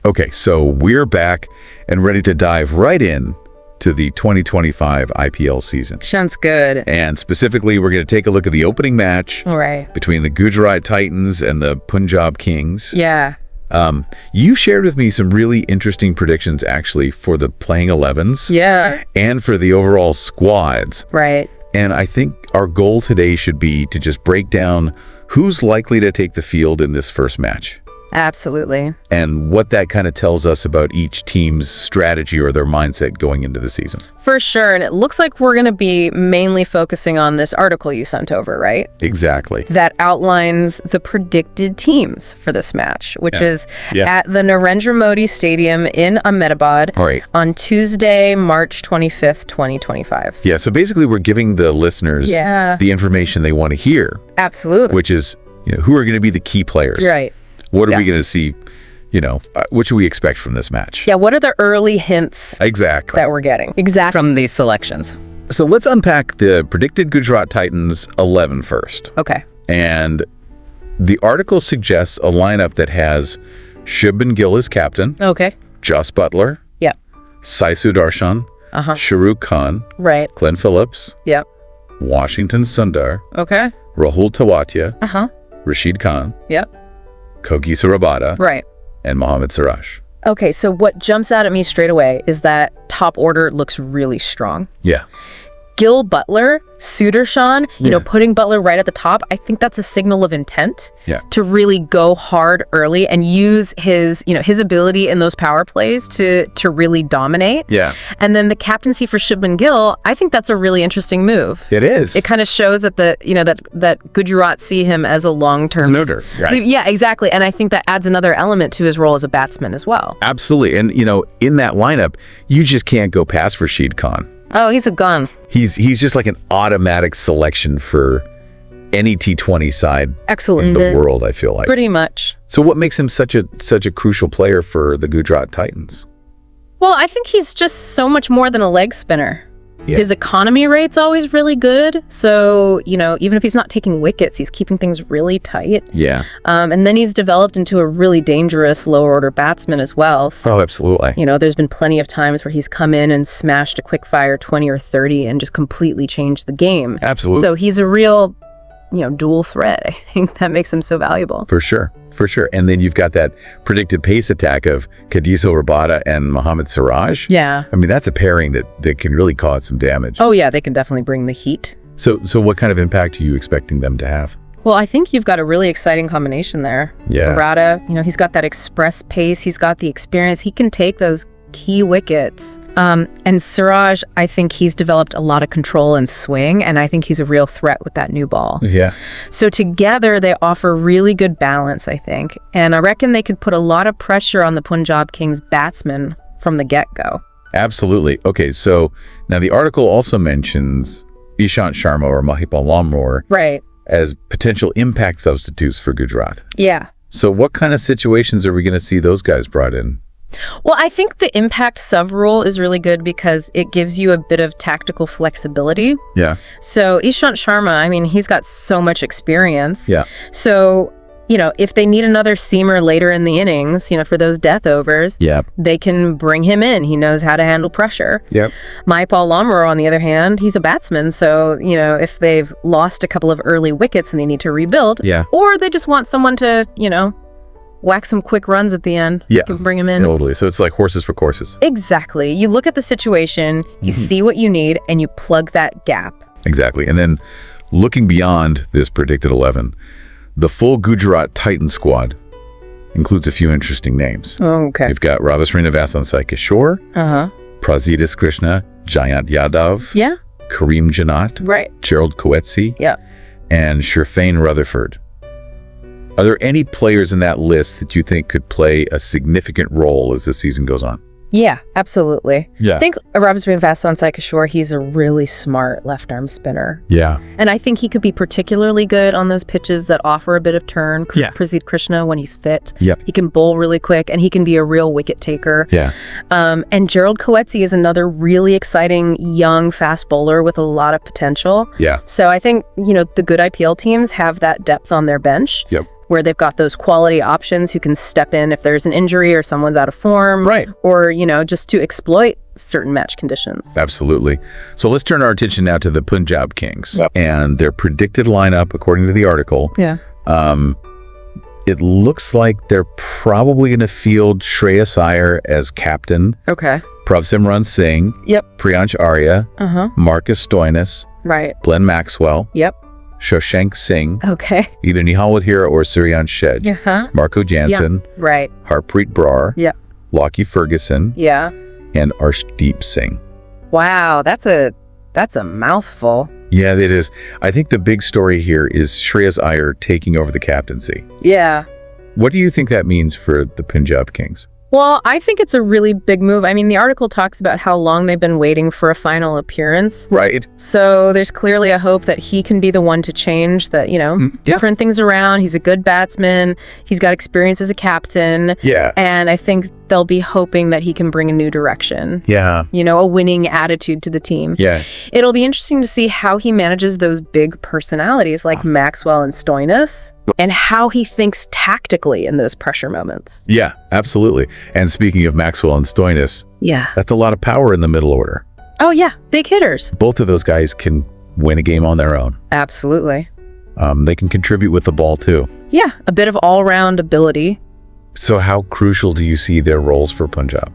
Okay, so we're back and ready to dive right in to the 2025 IPL season. Sounds good. And specifically, we're going to take a look at the opening match between the Gujarat Titans and the Punjab Kings. Yeah. You shared with me some really interesting predictions, actually, for the playing 11s. Yeah. And for the overall squads. Right. And I think our goal today should be to just break down who's likely to take the field in this first match. Absolutely. And what that kind of tells us about each team's strategy or their mindset going into the season. For sure. And it looks like we're going to be mainly focusing on this article you sent over, right? Exactly. That outlines the predicted teams for this match, which is at the Narendra Modi Stadium in Ahmedabad on Tuesday, March 25th, 2025. Yeah, so basically we're giving the listeners the information they want to hear. Absolutely. Which is, who are going to be the key players? Right. What are we going to see? What should we expect from this match? Yeah, what are the early hints that we're getting from these selections? So let's unpack the predicted Gujarat Titans 11 first. Okay. And the article suggests a lineup that has Shubman Gill as captain. Okay. Jos Buttler. Yep. Sai Sudarshan. Shahrukh Khan. Right. Glenn Phillips. Yep. Washington Sundar. Okay. Rahul Tewatia. Rashid Khan. Yep. Kogisa Rabada. Right. And Mohammad Siraj. Okay, so what jumps out at me straight away is that top order looks really strong. Yeah. Gill, Buttler, Sudarshan, putting Buttler right at the top, I think that's a signal of intent to really go hard early and use his ability in those power plays to really dominate. Yeah. And then the captaincy for Shubman Gill, I think that's a really interesting move. It is. It kind of shows that that Gujarat see him as a long-term... right. Yeah, exactly. And I think that adds another element to his role as a batsman as well. Absolutely. And, in that lineup, you just can't go past Rashid Khan. Oh, he's a gun. He's just like an automatic selection for any T20 side in the world, I feel like. Pretty much. So what makes him such a crucial player for the Gujarat Titans? Well, I think he's just so much more than a leg spinner. Yeah. His economy rate's always really good. So, even if he's not taking wickets, he's keeping things really tight. Yeah. And then he's developed into a really dangerous lower order batsman as well. So, absolutely. There's been plenty of times where he's come in and smashed a quick fire 20 or 30 and just completely changed the game. Absolutely. So he's a real, dual threat. I think that makes him so valuable. For sure. And then you've got that predicted pace attack of Kogisa Rabada and Mohammad Siraj. Yeah. I mean, that's a pairing that can really cause some damage. Oh, yeah. They can definitely bring the heat. So what kind of impact are you expecting them to have? Well, I think you've got a really exciting combination there. Yeah. Rabada, he's got that express pace. He's got the experience. He can take those key wickets. And Siraj, I think he's developed a lot of control and swing, and I think he's a real threat with that new ball. Yeah. So together they offer really good balance, I think. And I reckon they could put a lot of pressure on the Punjab Kings batsmen from the get-go. Absolutely. Okay, so now the article also mentions Ishant Sharma or Mahipal Lamror as potential impact substitutes for Gujarat. Yeah. So what kind of situations are we going to see those guys brought in? Well, I think the impact sub rule is really good because it gives you a bit of tactical flexibility. Yeah. So Ishant Sharma, he's got so much experience. Yeah. So, if they need another seamer later in the innings, for those death overs, they can bring him in. He knows how to handle pressure. Yep. Mahipal Lamror, on the other hand, he's a batsman. So, if they've lost a couple of early wickets and they need to rebuild, or they just want someone to, whack some quick runs at the end. Yeah. You can bring him in. Totally. So it's like horses for courses. Exactly. You look at the situation, you see what you need, and you plug that gap. Exactly. And then looking beyond this predicted 11, the full Gujarat Titan squad includes a few interesting names. Oh, okay. You've got Ravi Srinivasan Sai Kishore, Prasidis Krishna, Jayant Yadav, Kareem Janat, Gerald Coetzee, and Sherfane Rutherford. Are there any players in that list that you think could play a significant role as the season goes on? Yeah, absolutely. Yeah. I think Ravi Srinivasan Sai Kishore, he's a really smart left-arm spinner. Yeah. And I think he could be particularly good on those pitches that offer a bit of turn. Prasidis Krishna, when he's fit. Yep. He can bowl really quick, and he can be a real wicket taker. Yeah. And Gerald Coetzee is another really exciting, young, fast bowler with a lot of potential. Yeah. So I think, the good IPL teams have that depth on their bench. Yep. where they've got those quality options who can step in if there's an injury or someone's out of form. Right. Or, just to exploit certain match conditions. Absolutely. So let's turn our attention now to the Punjab Kings and their predicted lineup, according to the article. Yeah. It looks like they're probably going to field Shreyas Iyer as captain. Okay. Pravsimran Singh. Yep. Priyansh Arya. Marcus Stoinis. Right. Glenn Maxwell. Yep. Shoshank Singh. Okay. Either Nihal Wadhira or Suryan Shedge. Marco Jansen. Yeah. Right. Harpreet Brar. Yeah. Lockie Ferguson. Yeah. And Arshdeep Singh. Wow, that's a mouthful. Yeah, it is. I think the big story here is Shreyas Iyer taking over the captaincy. Yeah. What do you think that means for the Punjab Kings? Well, I think it's a really big move. I mean, the article talks about how long they've been waiting for a final appearance. Right. So there's clearly a hope that he can be the one to change that, turn things around. He's a good batsman. He's got experience as a captain. Yeah. And I think they'll be hoping that he can bring a new direction. Yeah. A winning attitude to the team. Yeah. It'll be interesting to see how he manages those big personalities like Maxwell and Stoinis, and how he thinks tactically in those pressure moments. Yeah, absolutely. And speaking of Maxwell and Stoinis, that's a lot of power in the middle order. Oh yeah, big hitters. Both of those guys can win a game on their own. Absolutely. They can contribute with the ball too. Yeah, a bit of all-round ability. So how crucial do you see their roles for Punjab?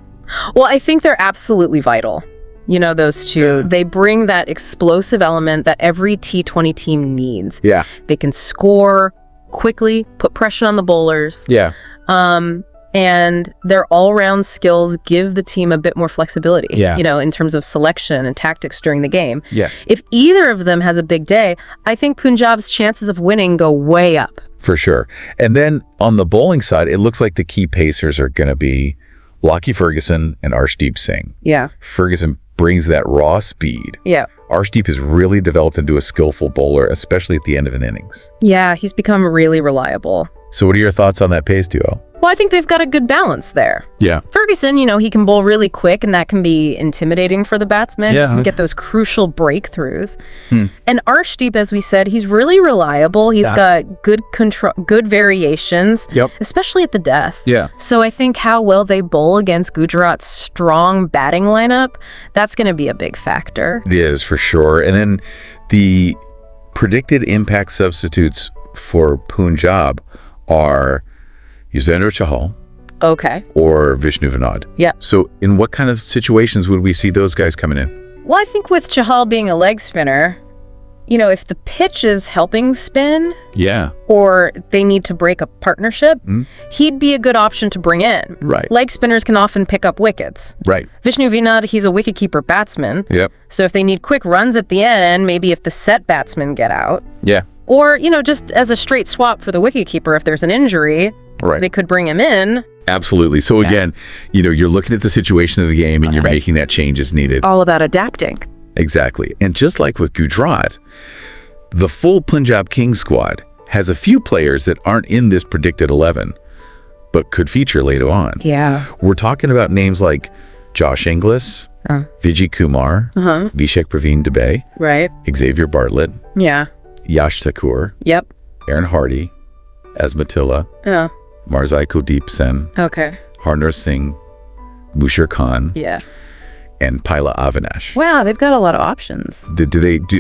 Well, I think they're absolutely vital. Those two, they bring that explosive element that every T20 team needs. Yeah. They can score quickly, put pressure on the bowlers. Yeah. And their all-round skills give the team a bit more flexibility, in terms of selection and tactics during the game. Yeah. If either of them has a big day, I think Punjab's chances of winning go way up. For sure. And then on the bowling side, it looks like the key pacers are going to be Lockie Ferguson and Arshdeep Singh. Yeah. Ferguson brings that raw speed. Yeah. Arshdeep has really developed into a skillful bowler, especially at the end of an innings. Yeah, he's become really reliable. So what are your thoughts on that pace duo? Well, I think they've got a good balance there. Yeah. Ferguson, he can bowl really quick, and that can be intimidating for the batsman. Yeah. And get those crucial breakthroughs. And Arshdeep, as we said, he's really reliable. He's got good control, good variations, especially at the death. Yeah. So I think how well they bowl against Gujarat's strong batting lineup, that's going to be a big factor. It is, for sure. And then the predicted impact substitutes for Punjab are Yuzvendra Chahal. Okay. Or Vishnu Vinod. Yeah. So in what kind of situations would we see those guys coming in? Well, I think with Chahal being a leg spinner, if the pitch is helping spin, or they need to break a partnership, he'd be a good option to bring in. Right. Leg spinners can often pick up wickets. Right. Vishnu Vinod, he's a wicketkeeper batsman. Yep. So if they need quick runs at the end, maybe if the set batsmen get out. Yeah. Or, just as a straight swap for the wicketkeeper if there's an injury, they could bring him in. Absolutely. So again, you're looking at the situation of the game and you're making that change as needed. All about adapting. Exactly. And just like with Gujarat, the full Punjab Kings squad has a few players that aren't in this predicted 11, but could feature later on. Yeah. We're talking about names like Josh Inglis, Vijay Kumar, Vishek Praveen Dubey, right? Xavier Bartlett, Yash Thakur, Aaron Hardy, Asmatilla, Marzai Kuldeep Sen, Harner Singh, Mushir Khan, and Paila Avinash. Wow, they've got a lot of options.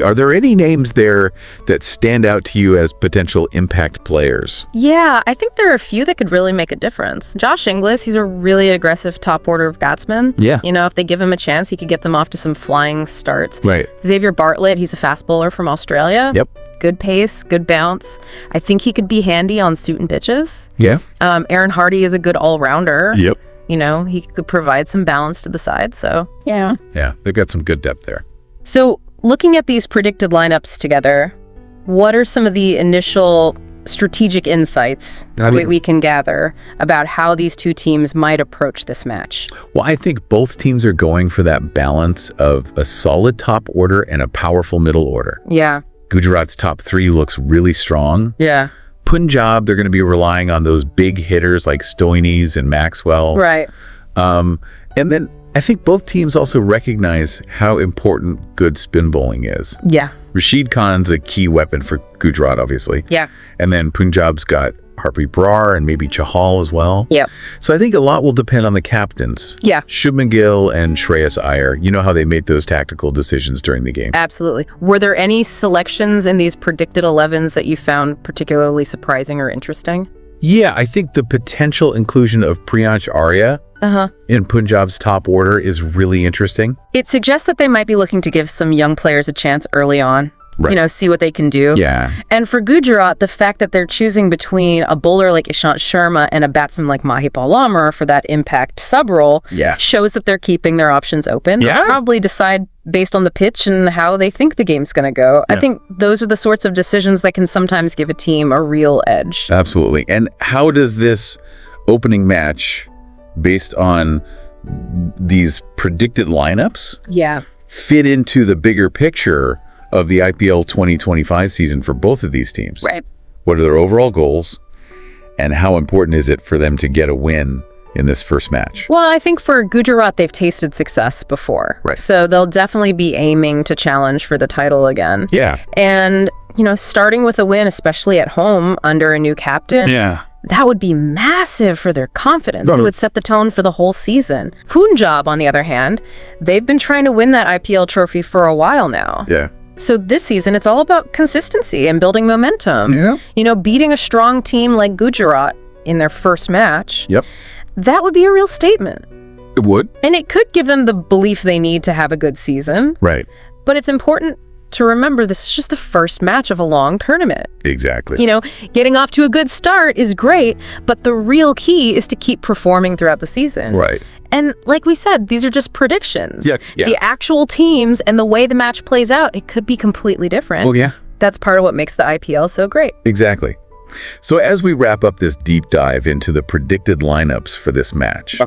Are there any names there that stand out to you as potential impact players? Yeah, I think there are a few that could really make a difference. Josh Inglis, he's a really aggressive top order batsman. Yeah. If they give him a chance, he could get them off to some flying starts. Right. Xavier Bartlett, he's a fast bowler from Australia. Yep. Good pace, good bounce. I think he could be handy on suit and pitches. Yeah. Aaron Hardy is a good all-rounder. Yep. He could provide some balance to the side, so. Yeah, they've got some good depth there. So, looking at these predicted lineups together, what are some of the initial strategic insights we can gather about how these two teams might approach this match? Well, I think both teams are going for that balance of a solid top order and a powerful middle order. Yeah. Gujarat's top three looks really strong. Yeah. Punjab, they're going to be relying on those big hitters like Stoinis and Maxwell. Right. And then I think both teams also recognize how important good spin bowling is. Yeah. Rashid Khan's a key weapon for Gujarat, obviously. Yeah. And then Punjab's got Harpreet Brar, and maybe Chahal as well. Yep. So I think a lot will depend on the captains. Yeah. Shubman Gill and Shreyas Iyer. You know how they made those tactical decisions during the game. Absolutely. Were there any selections in these predicted 11s that you found particularly surprising or interesting? Yeah, I think the potential inclusion of Priyansh Arya in Punjab's top order is really interesting. It suggests that they might be looking to give some young players a chance early on. Right. You know, see what they can do. Yeah. And for Gujarat, the fact that they're choosing between a bowler like Ishant Sharma and a batsman like Mahipal Lamar for that impact sub role shows that they're keeping their options open. Yeah. They'll probably decide based on the pitch and how they think the game's going to go. Yeah. I think those are the sorts of decisions that can sometimes give a team a real edge. Absolutely. And how does this opening match, based on these predicted lineups, fit into the bigger picture of the IPL 2025 season for both of these teams? Right. What are their overall goals, and how important is it for them to get a win in this first match? Well, I think for Gujarat, they've tasted success before. Right. So they'll definitely be aiming to challenge for the title again. Yeah. And, you know, starting with a win, especially at home under a new captain. Yeah. That would be massive for their confidence. It would set the tone for the whole season. Punjab, on the other hand, they've been trying to win that IPL trophy for a while now. Yeah. So this season, it's all about consistency and building momentum. Yeah. You know, beating a strong team like Gujarat in their first match. Yep. That would be a real statement. It would. And it could give them the belief they need to have a good season. Right. But it's important to remember this is just the first match of a long tournament. Exactly. You know, getting off to a good start is great, but the real key is to keep performing throughout the season. Right. And like we said, these are just predictions. Yeah. The actual teams and the way the match plays out, it could be completely different. Oh, yeah. That's part of what makes the IPL so great. Exactly. So as we wrap up this deep dive into the predicted lineups for this match,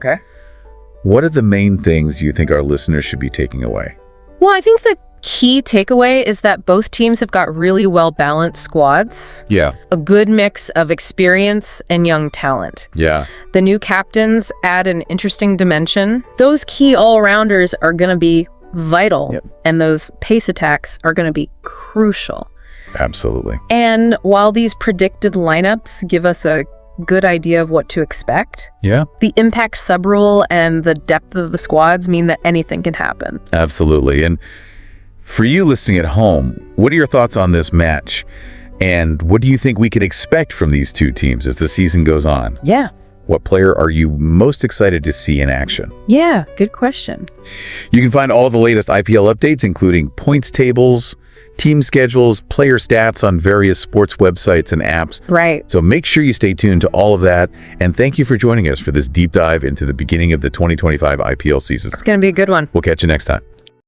what are the main things you think our listeners should be taking away? Well, I think the key takeaway is that both teams have got really well-balanced squads. Yeah. A good mix of experience and young talent. Yeah. The new captains add an interesting dimension. Those key all-rounders are going to be vital, and those pace attacks are going to be crucial. Absolutely. And while these predicted lineups give us a good idea of what to expect, the impact sub-rule and the depth of the squads mean that anything can happen. Absolutely. And for you listening at home, what are your thoughts on this match? And what do you think we could expect from these two teams as the season goes on? Yeah. What player are you most excited to see in action? Yeah, good question. You can find all the latest IPL updates, including points tables, team schedules, player stats on various sports websites and apps. Right. So make sure you stay tuned to all of that. And thank you for joining us for this deep dive into the beginning of the 2025 IPL season. It's going to be a good one. We'll catch you next time.